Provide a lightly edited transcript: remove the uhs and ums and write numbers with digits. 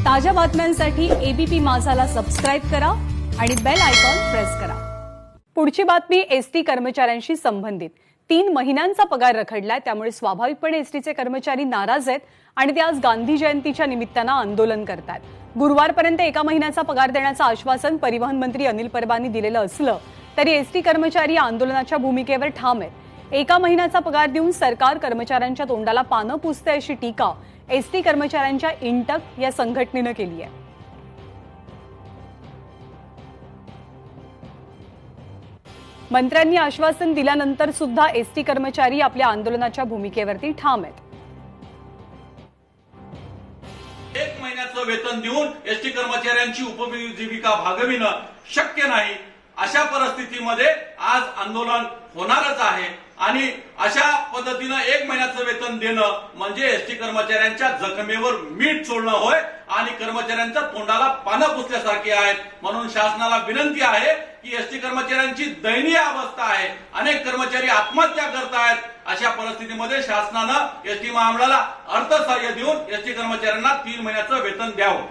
ताज्या बातम्यांसाठी ABP माझाला subscribe करा आणि बेल आयकॉन प्रेस करा। पुढची बातमी एसटी कर्मचाऱ्यांशी संबंधित। 3 महिन्यांचा पगार रखडलाय, त्यामुळे स्वाभाविकपणे एसटीचे कर्मचारी नाराज आहेत आणि ते आज गांधी जयंतीच्या निमित्तानं आंदोलन करतात। गुरुवारपर्यंत 1 महिन्याचा पगार देण्याचं आश्वासन परिवहन मंत्री अनिल परबांनी दिलेलं असलं तरी एसटी कर्मचारी आंदोलनाच्या भूमिकेवर ठाम आहेत। 1 महिन्याचा पगार देऊन सरकार कर्मचाऱ्यांच्या तोंडाला पानं पुसते अशी टीका एसटी कर्मचाऱ्यांच्या इंटक या संघटनेनं केली आहे। मंत्र्यांनी आश्वासन दिल्यानंतर सुद्धा एसटी कर्मचारी आपल्या आंदोलनाच्या भूमिकेवरती ठाम आहेत। 1 महिन्याचं वेतन देऊन एसटी कर्मचाऱ्यांची उपजीविका भागविणं शक्य नाही। अशा परिस्थितीमध्ये आज आंदोलन होणारच आहे आणि अशा पद्धतीनं 1 महिन्याचं वेतन देणं म्हणजे एसटी कर्मचाऱ्यांच्या जखमेवर मीठ सोडणं होय आणि कर्मचाऱ्यांच्या तोंडाला पानं पुसल्यासारखी आहेत। म्हणून शासनाला विनंती आहे की एसटी कर्मचाऱ्यांची दयनीय अवस्था आहे, अनेक कर्मचारी आत्महत्या करतायत। अशा परिस्थितीमध्ये शासनानं एसटी महामंडळाला अर्थसहाय्य देऊन एसटी कर्मचाऱ्यांना 3 महिन्याचं वेतन द्यावं।